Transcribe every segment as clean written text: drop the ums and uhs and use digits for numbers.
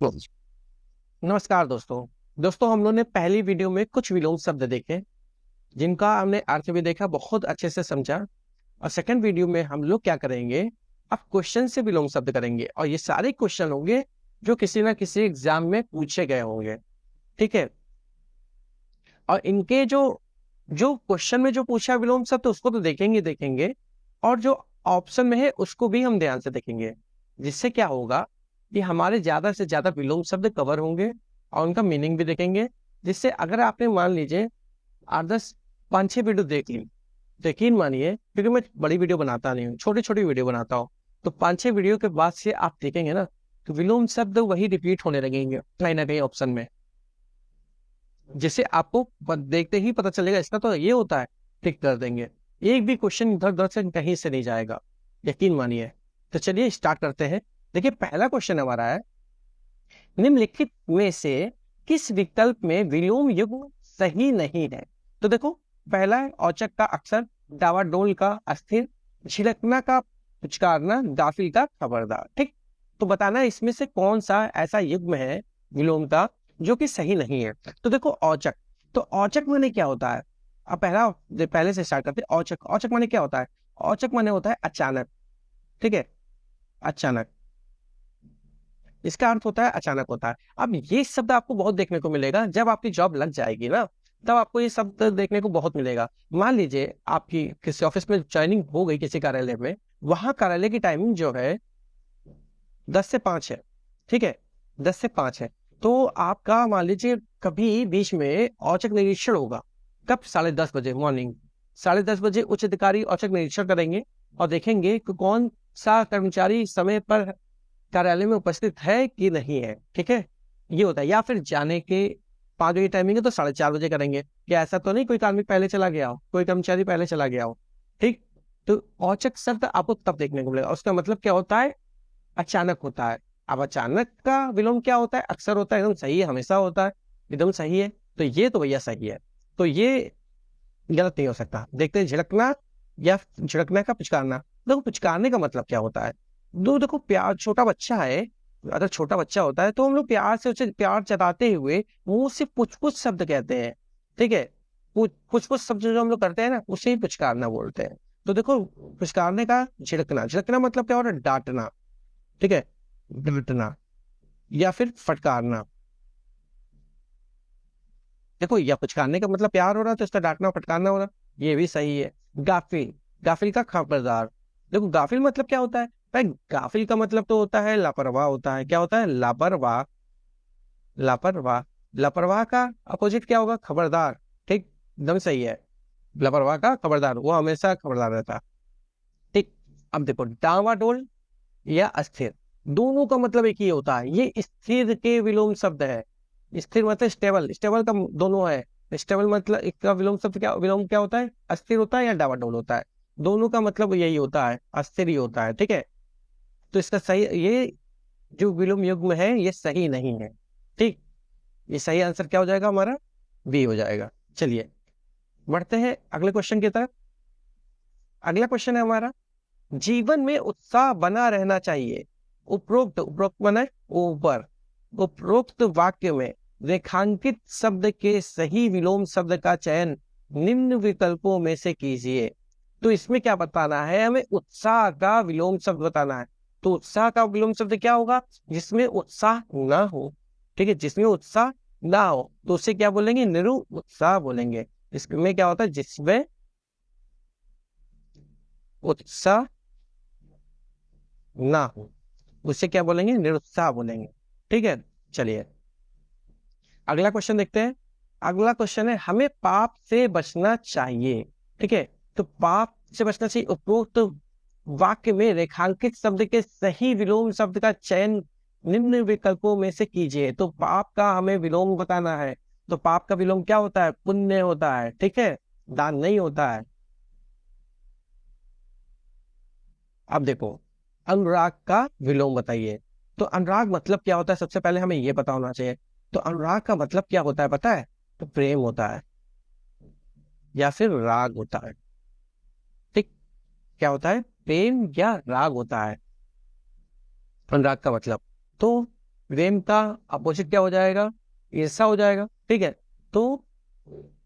नमस्कार दोस्तों हम लोगों ने पहली वीडियो में कुछ विलोम शब्द देखे जिनका हमने अर्थ भी देखा, बहुत अच्छे से समझा। और सेकंड वीडियो में हम लोग क्या करेंगे, अब क्वेश्चन से विलोम शब्द करेंगे और ये सारे क्वेश्चन होंगे जो किसी ना किसी एग्जाम में पूछे गए होंगे। ठीक है, और इनके जो जो क्वेश्चन में जो पूछा विलोम शब्द उसको तो देखेंगे और जो ऑप्शन में है उसको भी हम ध्यान से देखेंगे, जिससे क्या होगा कि हमारे ज्यादा से ज्यादा विलोम शब्द कवर होंगे और उनका मीनिंग भी देखेंगे। जिससे अगर आपने मान लीजिए 8-10 5-6 वीडियो देख ली, तो यकीन मानिए, क्योंकि मैं बड़ी वीडियो बनाता नहीं हूँ, छोटी छोटी वीडियो बनाता हूँ, तो 5-6 वीडियो के बाद से आप देखेंगे ना तो विलोम शब्द वही रिपीट होने लगेंगे कहीं ना कहीं ऑप्शन में, जिससे आपको देखते ही पता चलेगा इसका तो ये होता है, टिक कर देंगे। एक भी क्वेश्चन इधर उधर से कहीं से नहीं जाएगा, यकीन मानिए। तो चलिए स्टार्ट करते हैं। देखिए पहला क्वेश्चन हमारा है, निम्नलिखित में से किस विकल्प में विलोम युग्म सही नहीं है। तो देखो, पहला है औचक का अक्सर, डावाडोल का अस्थिर, झिड़कना का पुचकारना, गाफिल का खबरदार। ठीक, तो बताना इसमें से कौन सा ऐसा युग्म है विलोम का जो कि सही नहीं है। तो देखो औचक, तो औचक माने क्या होता है। अब पहले से स्टार्ट करते हैं। औचक, औचक माने क्या होता है। औचक माने होता है अचानक। ठीक है, अचानक, इसका अर्थ होता है अचानक होता है। अब ये शब्द आपको बहुत देखने को मिलेगा जब आपकी जॉब लग जाएगी ना, तब आपको ये शब्द देखने को बहुत मिलेगा। मान लीजिए आपकी किसी ऑफिस में ज्वाइनिंग हो गई, किसी कार्यालय में, वहां कार्यालय की टाइमिंग जो है 10 से 5 है। ठीक है, 10 से 5 है। तो आपका मान लीजिए कभी बीच में औचक निरीक्षण होगा। कब? 10:30 बजे मॉर्निंग। 10:30 बजे उच्च अधिकारी औचक निरीक्षण करेंगे और देखेंगे कि कौन सा कर्मचारी समय पर कार्यालय में उपस्थित है कि नहीं है। ठीक है, ये होता है। या फिर जाने के 5 बजे टाइमिंग है तो 4:30 बजे करेंगे। क्या ऐसा तो नहीं कोई कार्मिक पहले चला गया हो, कोई कर्मचारी पहले चला गया हो। ठीक, तो औचक शब्द आपको तब देखने को मिलेगा। उसका मतलब क्या होता है, अचानक होता है। अब अचानक का विलोम क्या होता है, अक्सर होता है, एकदम सही है, हमेशा होता है, एकदम सही है। तो ये तो भैया सही है, तो ये गलत नहीं हो सकता। देखते हैं झिड़कना या झिड़कना का पुचकारना। देखो पुचकारने का मतलब क्या होता है। देखो प्यार, छोटा बच्चा है, अगर छोटा बच्चा होता है तो हम लोग प्यार से उसे प्यार जताते हुए मुंह से पुछ पुछ शब्द कहते हैं। ठीक है, पुछ पुछ शब्द जो हम लोग करते हैं ना, उसे ही पुचकारना बोलते हैं। तो देखो पुचकारने का झिड़कना, झिड़कना मतलब क्या हो रहा है, डांटना। ठीक है, डांटना या फिर फटकारना। देखो, या पुचकारने का मतलब प्यार हो रहा है तो इसका डांटना फटकारना हो रहा है, ये भी सही है। गाफिल, गाफिल का खबरदार। देखो गाफिल मतलब क्या होता है भाई, गाफिल का मतलब तो होता है लापरवाह होता है। क्या होता है, लापरवाह, लापरवाह। लापरवाह का अपोजिट क्या होगा, खबरदार। ठीक, एकदम सही है। लापरवाह का खबरदार, वो हमेशा खबरदार रहता है। ठीक, अब देखो डावाडोल या अस्थिर, दोनों का मतलब एक ही होता है। ये स्थिर के विलोम शब्द है। स्थिर मतलब स्टेबल, स्टेबल का दोनों है। स्टेबल मतलब इसका विलोम शब्द क्या, विलोम क्या होता है, अस्थिर होता है या डावाडोल होता है। दोनों का मतलब यही होता है, अस्थिर ही होता है। ठीक है, तो इसका सही, ये जो विलोम युग्म है ये सही नहीं है। ठीक, ये सही आंसर क्या हो जाएगा हमारा, बी हो जाएगा। चलिए बढ़ते हैं अगले क्वेश्चन की तरफ। अगला क्वेश्चन है हमारा, जीवन में उत्साह बना रहना चाहिए। उपरोक्त, उपरोक्त माने ऊपर, उपरोक्त वाक्य में रेखांकित शब्द के सही विलोम शब्द का चयन निम्न विकल्पों में से कीजिए। तो इसमें क्या बताना है हमें, उत्साह का विलोम शब्द बताना है। तो उत्साह का विलोम शब्द क्या होगा, जिसमें उत्साह ना हो। ठीक है, जिसमें उत्साह ना हो तो उसे क्या बोलेंगे, निरुत्साह बोलेंगे। इसमें क्या होता है, जिसमें उत्साह ना हो उसे क्या बोलेंगे, निरुत्साह बोलेंगे। ठीक है, चलिए अगला क्वेश्चन देखते हैं। अगला क्वेश्चन है, हमें पाप से बचना चाहिए। ठीक है, तो पाप से बचना चाहिए, उपरोक्त वाक्य में रेखांकित शब्द के सही विलोम शब्द का चयन निम्न विकल्पों में से कीजिए। तो पाप का हमें विलोम बताना है। तो पाप का विलोम क्या होता है, पुण्य होता है। ठीक है, दान नहीं होता है। अब देखो, अनुराग का विलोम बताइए। तो अनुराग मतलब क्या होता है, सबसे पहले हमें यह पता होना चाहिए। तो अनुराग का मतलब क्या होता है पता है, तो प्रेम होता है या फिर राग होता है। ठीक, क्या होता है, प्रेम या राग होता है अनुराग का मतलब। तो प्रेम का अपोजिट क्या हो जाएगा? ईर्ष्या हो जाएगा। ठीक है, तो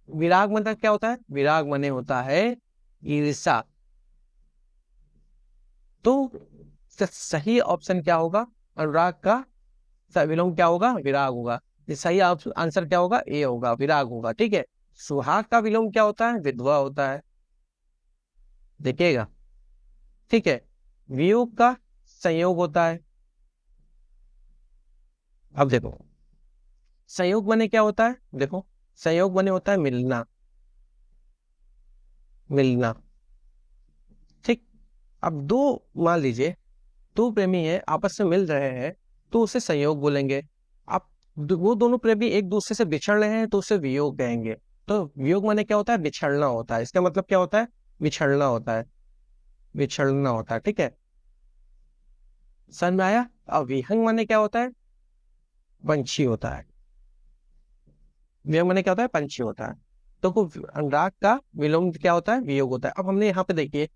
विराग मतलब क्या होता है? विराग मने होता है ईर्ष्या। तो सही ऑप्शन क्या होगा? अनुराग का विलोम क्या होगा? विराग होगा। सही आंसर क्या होगा? ए होगा, विराग होगा। ठीक है, सुहाग का विलोम क्या होता है? विधवा होता है, देखिएगा। ठीक है, वियोग का संयोग होता है। अब देखो, संयोग बने क्या होता है? देखो, संयोग बने होता है मिलना, मिलना। ठीक, अब दो, मान लीजिए दो प्रेमी है, आपस में मिल रहे हैं, तो उसे संयोग बोलेंगे। आप वो दोनों प्रेमी एक दूसरे से बिछड़ रहे हैं, तो उसे वियोग कहेंगे। तो वियोग माने क्या होता है? बिछड़ना होता है। इसका मतलब क्या होता है? बिछड़ना होता है, बिछड़ना होता है। ठीक है, समझ में आया? अब विहंग माने क्या होता है? पंछी होता है। विहंग माने क्या होता है? पंछी होता है। तो अनुराग का विलोम क्या होता है? वियोग होता है। अब हमने यहाँ पे देखिए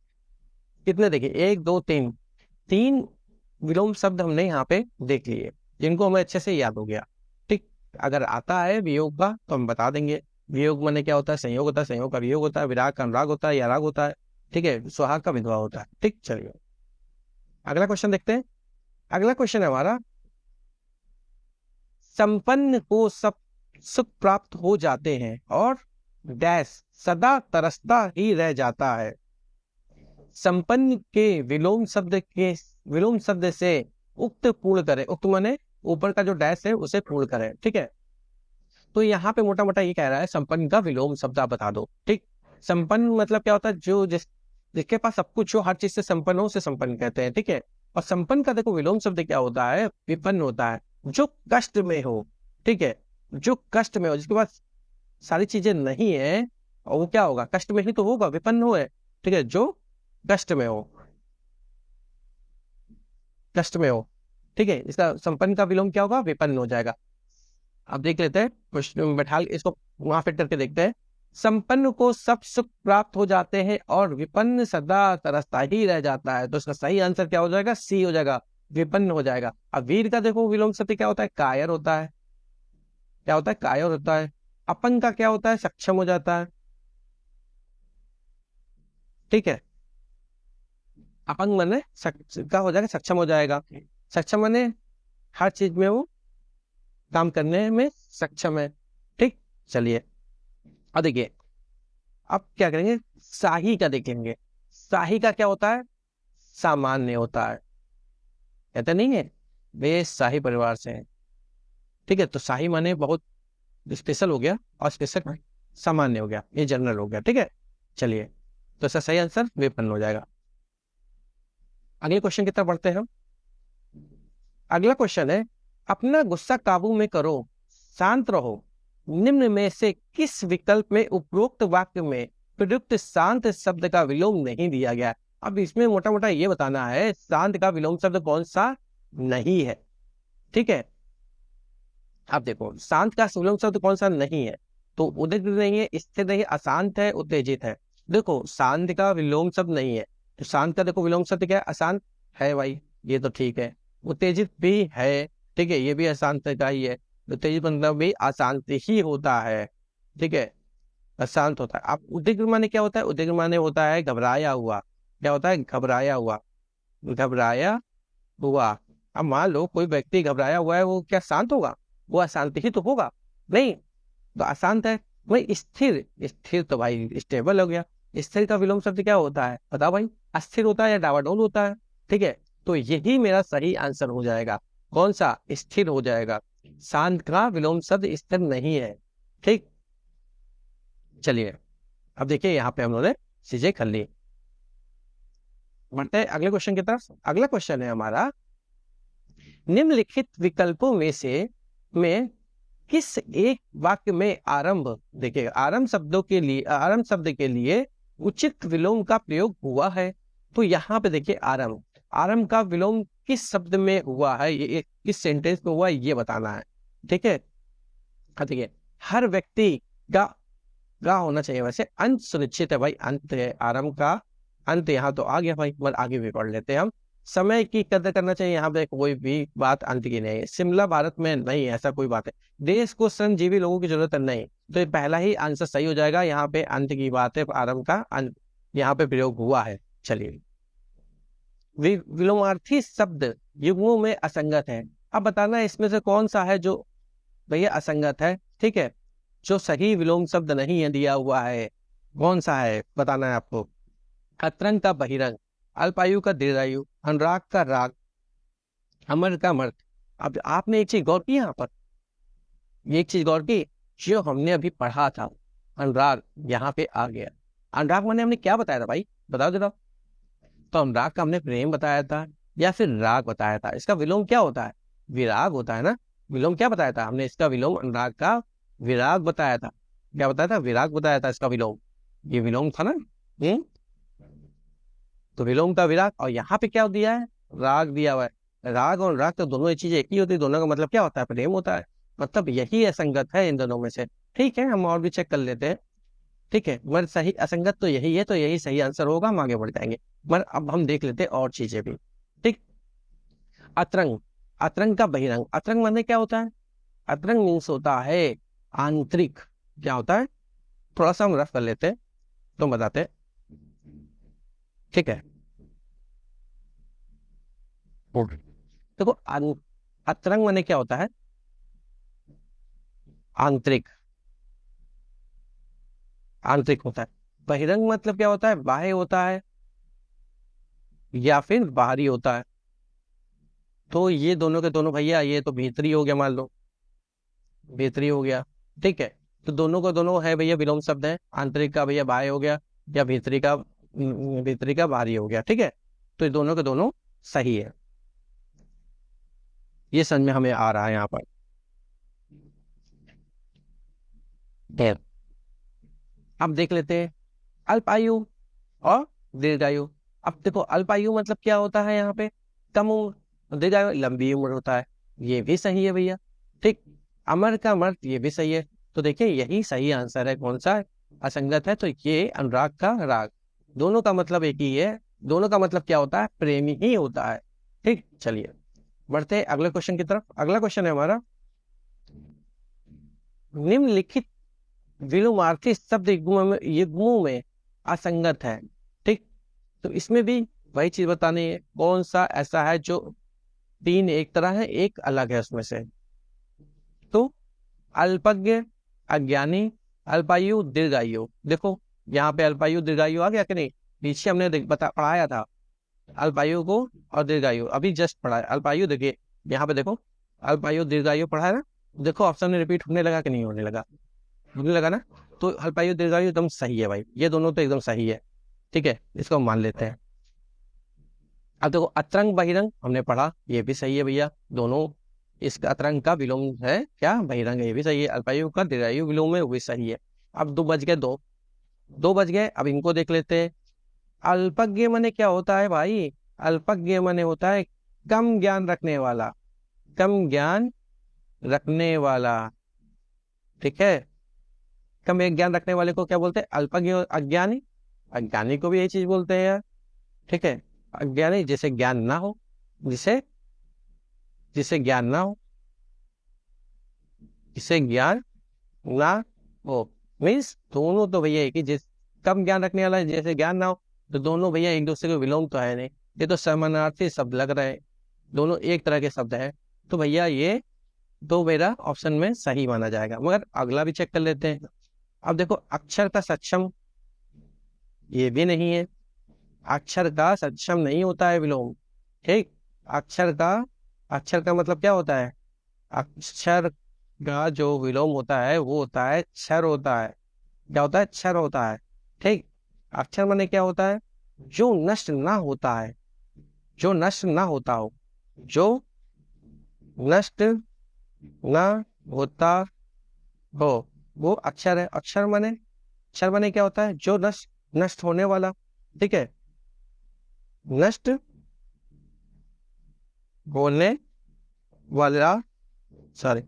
कितने देखे, एक दो तीन, तीन विलोम शब्द हमने यहाँ पे देख लिए, जिनको हमें अच्छे से याद हो गया। ठीक, अगर आता है वियोग का तो हम बता देंगे। वियोग माने क्या होता है? संयोग होता है, संयोग का वियोग होता है, विराग का अनुराग होता है या राग होता है। ठीक है, सुहाग का विधवा होता है। ठीक, चलिए अगला क्वेश्चन देखते हैं। अगला क्वेश्चन है हमारा, संपन्न को सब सुख प्राप्त हो जाते हैं और डैश सदा तरसता ही रह जाता है। संपन्न के विलोम शब्द से उक्त पूर्ण करें। उक्त माने ऊपर का जो डैश है उसे पूर्ण करें। ठीक है, तो यहाँ पे मोटा मोटा ये कह रहा है संपन्न का विलोम शब्द आप बता दो। ठीक, संपन्न मतलब क्या होता है? जो जिसके पास सब कुछ हो, हर चीज से संपन्न हो, उसे संपन्न कहते हैं। ठीक है, और संपन्न का देखो विलोम शब्द क्या होता है? विपन्न होता है, जो कष्ट में हो। ठीक है, जो कष्ट में हो, जिसके पास सारी चीजें नहीं है, और वो क्या होगा? कष्ट में ही तो होगा, विपन्न हो है। ठीक है, जो कष्ट में हो, कष्ट में हो। ठीक है, इसका संपन्न का विलोम क्या होगा? विपन्न हो जाएगा। अब देख लेते हैं क्वेश्चन, बैठा इसको वहां फिट करके देखते हैं। संपन्न को सब सुख प्राप्त हो जाते हैं और विपन्न सदा तरसता ही रह जाता है। तो इसका सही आंसर क्या हो जाएगा? सी हो जाएगा, विपन्न हो जाएगा। अब वीर का देखो विलोम शब्द क्या होता है? कायर होता है। क्या होता है? कायर होता है। अपन का क्या होता है? सक्षम हो जाता है। ठीक है, अपंग माने का हो जाएगा, सक्षम हो जाएगा। सक्षम माने हर चीज में वो काम करने में सक्षम है। ठीक, चलिए अब देखिए, अब क्या करेंगे? शाही का देखेंगे। शाही का क्या होता है? सामान्य होता है। कहते नहीं है वे शाही परिवार से हैं। ठीक है, तो शाही माने बहुत स्पेशल हो गया, और स्पेशल सामान्य हो गया, ये जनरल हो गया। ठीक है, चलिए, तो इसका सही आंसर विपन्न हो जाएगा। अगले क्वेश्चन की तरफ बढ़ते हैं हम। अगला क्वेश्चन है, अपना गुस्सा काबू में करो, शांत रहो। निम्न में से किस विकल्प में उपरोक्त वाक्य में प्रयुक्त शांत शब्द का विलोम नहीं दिया गया? अब इसमें मोटा मोटा ये बताना है शांत का विलोम शब्द कौन सा नहीं है। ठीक है, अब देखो शांत का विलोम शब्द कौन सा नहीं है? तो उदित नहीं है, स्थिर नहीं है, अशांत है, उत्तेजित है। देखो शांत का विलोम शब्द नहीं है, तो शांत का देखो विलोम शब्द क्या है? अशांत है भाई, ये तो ठीक है। उत्तेजित भी है, ठीक है, ये भी अशांत का ही है। उत्तेजित मतलब भी अशांत ही होता है। ठीक है, अशांत होता है। अब उद्विग्न माने क्या होता है? उद्विग्न माने होता है घबराया हुआ। क्या होता है? घबराया हुआ, घबराया हुआ। अब मान लो कोई व्यक्ति घबराया हुआ है, वो क्या शांत होगा? वो अशांत ही तो होगा, नहीं? तो अशांत है भाई। स्थिर, स्थिर तो भाई स्टेबल हो गया। स्थिर का विलोम शब्द क्या होता है? बताओ भाई, अस्थिर होता है या डावाडोल होता है? ठीक है, तो यही मेरा सही आंसर हो जाएगा। कौन सा? स्थिर हो जाएगा। शांत का विलोम शब्द स्थिर नहीं है। ठीक, चलिए अब देखिए यहाँ पे हम लोगों ने चीजें कर ली। बढ़ते हैं अगले क्वेश्चन की तरफ। अगला क्वेश्चन है हमारा, निम्नलिखित विकल्पों में से में किस एक वाक्य में आरंभ, देखिए आरंभ शब्दों के लिए, आरंभ शब्द के लिए उचित विलोम का प्रयोग हुआ है? तो यहाँ पे देखिए आरंभ, आरंभ का विलोम किस शब्द में हुआ है, ये किस सेंटेंस में हुआ है, ये बताना है। ठीक है, देखिए हर व्यक्ति का होना चाहिए। वैसे अंत सुनिश्चित है भाई, अंत है आरंभ का, अंत यहाँ तो आ गया भाई, मगर आगे भी पढ़ लेते हैं हम। समय की कदर करना चाहिए, यहाँ पे कोई भी बात अंत की नहीं है। शिमला भारत में नहीं है, ऐसा कोई बात है। देश को श्रमजीवी लोगों की जरूरत नहीं, तो ये पहला ही आंसर सही हो जाएगा। यहाँ पे अंत की बात है, आरंभ का अंत यहाँ पे प्रयोग हुआ है। चलिए, विलोमार्थी शब्द युग्मों में असंगत है। अब बताना इसमें से कौन सा है जो भैया असंगत है, ठीक है, जो सही विलोम शब्द नहीं है दिया हुआ है, कौन सा है बताना है आपको। अतरंग का बहिरंग, अल्पायु का दीर्घायु, अनुराग का राग, अमर का मर्त। अब आपने एक चीज गौर की यहाँ पर, ये एक चीज गौर की, जो हमने अभी पढ़ा था अनुराग यहाँ पे आ गया। अनुराग माने हमने क्या बताया था भाई, बताओ जरा। तो अनुराग का हमने प्रेम बताया था या फिर राग बताया था। इसका विलोम क्या होता है, विराग होता है ना। विलोम क्या बताया था हमने, इसका विलोम अनुराग का विराग बताया था। क्या बताया था, विराग बताया था इसका विलोम। ये विलोम था ना। तो विलोम का विराग, और यहाँ पे क्या दिया है, राग दिया हुआ है। राग और राग तो दोनों चीजें एक ही होती है, दोनों का मतलब क्या होता है, प्रेम होता है। मतलब यही असंगत है इन दोनों में से। ठीक है, हम और भी चेक कर लेते हैं। ठीक है, मगर सही असंगत तो यही है, तो यही सही आंसर होगा, हम आगे बढ़ जाएंगे। मगर अब हम देख लेते हैं और चीजें भी। ठीक। अतरंग, अतरंग का बहिरंग, अतरंग माने क्या होता है, अतरंग मीन्स होता है आंतरिक। क्या होता है, थोड़ा सा हम रफ कर लेते हैं तो बताते हैं। ठीक है, देखो अतरंग माने क्या होता है, आंतरिक, आंतरिक होता है। बहिरंग मतलब क्या होता है, बाह्य होता है या फिर बाहरी होता है। तो ये दोनों के दोनों भैया, ये तो भीतरी हो गया मान लो, भीतरी हो गया। ठीक है, तो दोनों का दोनों है भैया विलोम शब्द है। आंतरिक का भैया बाह्य हो गया, या भीतरी का बाहरी हो गया। ठीक है, तो ये दोनों के दोनों सही है, ये समझ में हमें आ रहा है यहाँ पर। खैर, अब देख लेते हैं अल्पायु और दीर्घायु। अब देखो अल्पायु मतलब क्या होता है यहाँ पे, कम उम्र, दीर्घायु लंबी उम्र होता है। ये भी सही है भैया। ठीक। अमर का मर्द, ये भी सही है। तो देखिए यही सही आंसर है, कौन सा है, असंगत है तो ये अनुराग का राग। दोनों का मतलब एक ही है, दोनों का मतलब क्या होता है, प्रेमी ही होता है। ठीक, चलिए बढ़ते हैं अगले क्वेश्चन की तरफ। अगला क्वेश्चन है हमारा, निम्नलिखित विलोमार्थी शब्द युग्मों में असंगत है। ठीक, तो इसमें भी वही चीज बतानी है, कौन सा ऐसा है जो तीन एक तरह है, एक अलग है उसमें से। तो अल्पज्ञ, अज्ञानी, अल्पायु, दीर्घायु। देखो यहाँ पे अल्पायु दीर्घायु आ गया कि नहीं, पीछे हमने पढ़ाया था अल्पायु को और दीर्घायु, अभी जस्ट पढ़ा है अल्पायु। देखिए यहाँ पे देखो, अल्पायु दीर्घायु पढ़ा है ना। देखो ऑप्शन में रिपीट होने लगा कि नहीं होने लगा, होने लगा ना। तो अल्पायु दीर्घायु एकदम सही है भाई, ये दोनों तो एकदम सही है। ठीक है, इसको हम मान लेते हैं। अब देखो अतरंग बहिरंग हमने पढ़ा, ये भी सही है भैया दोनों। इसका अतरंग का विलोम है क्या, बहिरंग है, ये भी सही है। अल्पायु का दीर्घायु विलोम है, वो भी सही है। अब दो बज गए, दो दो बज गए। अब इनको देख लेते हैं। अल्पज्ञ माने क्या होता है भाई, अल्पज्ञ माने होता है कम ज्ञान रखने वाला, कम ज्ञान रखने वाला। ठीक है, कम एक ज्ञान रखने वाले को क्या बोलते हैं, अल्पज्ञ और अज्ञानी। अज्ञानी को भी यही चीज बोलते हैं यार। ठीक है, अज्ञानी जिसे ज्ञान ना हो, जिसे जिसे ज्ञान ना हो, जिसे ज्ञान ना हो, मीन्स दोनों तो भैया एक ही, जिस कम ज्ञान रखने वाला जैसे ज्ञान ना हो, तो दोनों भैया एक दूसरे के विलोम तो है नहीं, ये तो समानार्थी शब्द लग रहे हैं, दोनों एक तरह के शब्द है। तो भैया ये तो मेरा ऑप्शन में सही माना जाएगा। मगर अगला भी चेक कर लेते हैं। अब देखो अक्षर का सक्षम, ये भी नहीं है। अक्षर का सक्षम नहीं होता है विलोम। ठीक, अक्षर का, अक्षर का मतलब क्या होता है, अक्षर का जो विलोम होता है वो होता है क्षर होता है। क्या होता है, क्षर होता है। ठीक, अक्षर माने क्या होता है, जो नष्ट ना होता है, जो नष्ट ना होता हो, जो नष्ट ना होता हो, वो अक्षर है। अक्षर माने क्या होता है, जो नष्ट नष्ट होने वाला। ठीक है, नष्ट होने वाला, सॉरी,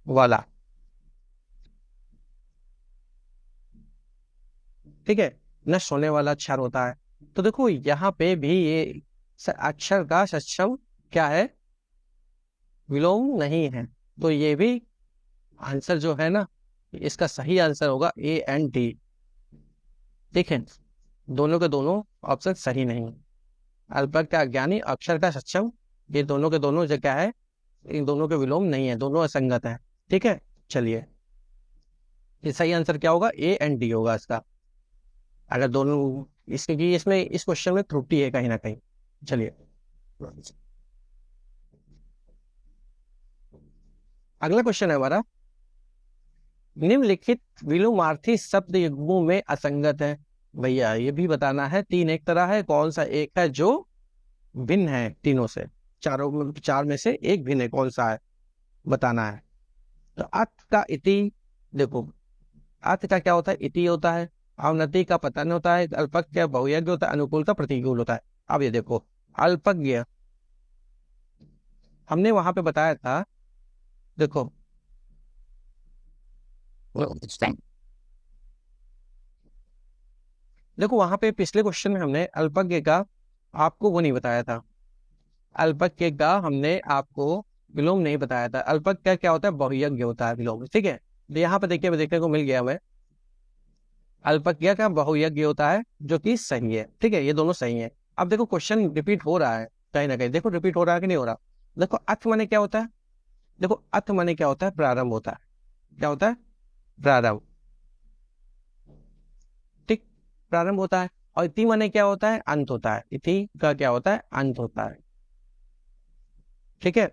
वाला। ठीक है, नष्ट होने वाला अक्षर होता है। तो देखो यहाँ पे भी ये अक्षर का सक्षम क्या है, विलोम नहीं है। तो ये भी आंसर जो है ना, इसका सही आंसर होगा ए एंड डी। ठीक है, दोनों के दोनों ऑप्शन सही नहीं है। अल्पज्ञ का अज्ञानी, अक्षर का सक्षम, ये दोनों के दोनों जो क्या है, इन दोनों के विलोम नहीं है, दोनों असंगत है। ठीक है, चलिए ये सही आंसर क्या होगा, ए एंड डी होगा इसका। अगर दोनों इसके इसमें इस क्वेश्चन में त्रुटि है कहीं ना कहीं। चलिए अगला क्वेश्चन है हमारा, निम्नलिखित विलोमार्थी शब्द युग्मों में असंगत है। भैया ये भी बताना है, तीन एक तरह है, कौन सा एक है जो भिन्न है तीनों से, चार में से एक भिन्न है, कौन सा है बताना है। तो अत का इति, देखो अत का क्या होता है, इति होता है, अवनति का पतन होता है, अल्पज्ञ बहुयज्ञ होता है, अनुकूल का प्रतिकूल होता है। अब ये देखो अल्पज्ञ हमने वहां पे बताया था, देखो देखो वहां पे पिछले क्वेश्चन में हमने अल्पज्ञ का आपको वो नहीं बताया था, अल्पज्ञ का हमने आपको विलोम नहीं बताया था। अल्पज्ञ क्या होता है, बहुयज्ञ होता है विलोम। ठीक है, तो यहाँ पे देखिए देखने को मिल गया हमें, अल्पज्ञ का बहुयज्ञ होता है जो कि सही है। ठीक है, ये दोनों सही है। अब देखो क्वेश्चन रिपीट हो रहा है कहीं ना कहीं, देखो रिपीट हो रहा है कि नहीं हो रहा। देखो अथ माने क्या होता है, देखो अथ माने क्या होता है, प्रारंभ होता है। क्या होता है, प्रारंभ। ठीक, प्रारंभ होता है। और इति माने क्या होता है, अंत होता है। इति का क्या होता है, अंत होता है। ठीक है,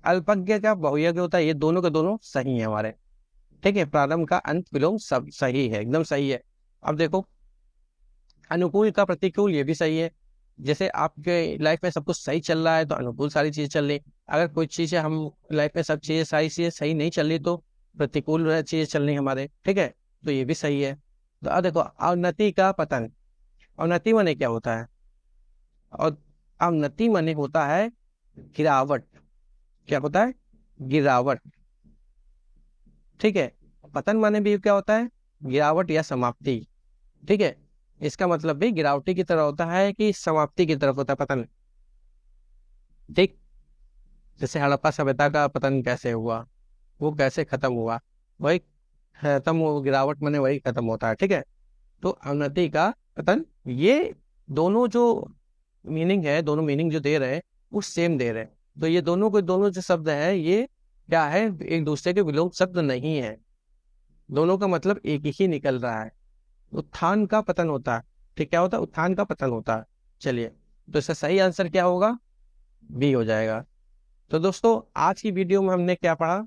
अल्पज्ञ का बहुयज्ञ होता है, ये दोनों के दोनों सही है हमारे। ठीक है, प्रारंभ का अंत विलोम सब सही है, एकदम सही है। अब देखो अनुकूल का प्रतिकूल, ये भी सही है। जैसे आपके लाइफ में सब कुछ सही चल रहा है तो अनुकूल सारी चीजें चल रही, अगर कोई चीजें हम लाइफ में सब चीजें सारी चीजें सही नहीं चल रही तो प्रतिकूल चीजें चल रही हमारे। ठीक है, तो ये भी सही है। तो अब देखो अवनति का पतन, अवनति माने क्या होता है, और अवनति माने होता है गिरावट। क्या होता है, गिरावट। ठीक है, पतन माने भी क्या होता है, गिरावट या समाप्ति। ठीक है, इसका मतलब भी गिरावटी की तरह होता है कि समाप्ति की तरफ होता है पतन। ठीक, जैसे हड़प्पा सभ्यता का पतन कैसे हुआ, वो कैसे खत्म हुआ, वही खत्म हो, गिरावट माने वही खत्म होता है। ठीक है, तो अवनति का पतन, ये दोनों जो मीनिंग है, दोनों मीनिंग जो दे रहे हैं वो सेम दे रहे हैं। तो ये दोनों को दोनों जो शब्द है ये क्या है, एक दूसरे के विलोम शब्द नहीं है, दोनों का मतलब एक ही निकल रहा है। उत्थान का पतन होता है। ठीक, क्या होता है, उत्थान का पतन होता है। चलिए, तो इसका सही आंसर क्या होगा, बी हो जाएगा। तो दोस्तों आज की वीडियो में हमने क्या पढ़ा,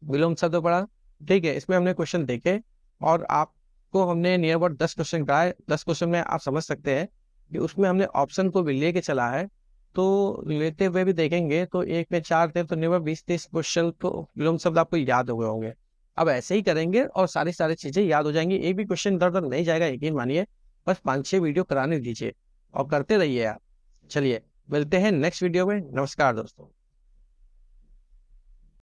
विलोम शब्द पढ़ा। ठीक है, इसमें हमने क्वेश्चन देखे और आपको हमने नियर अबाउट 10 क्वेश्चन कराए। 10 क्वेश्चन में आप समझ सकते हैं कि उसमें हमने ऑप्शन को भी लेके चला है, तो लेते हुए भी देखेंगे तो एक में 4 थे, तो नियर 20-30 क्वेश्चन तो विलोम शब्द आपको याद हुए होंगे। अब ऐसे ही करेंगे और सारी चीजें याद हो जाएंगी, एक भी क्वेश्चन इधर उधर नहीं जाएगा, यकीन मानिए। बस 5-6 वीडियो कराने दीजिए और करते रहिए आप। चलिए मिलते हैं नेक्स्ट वीडियो में, नमस्कार दोस्तों।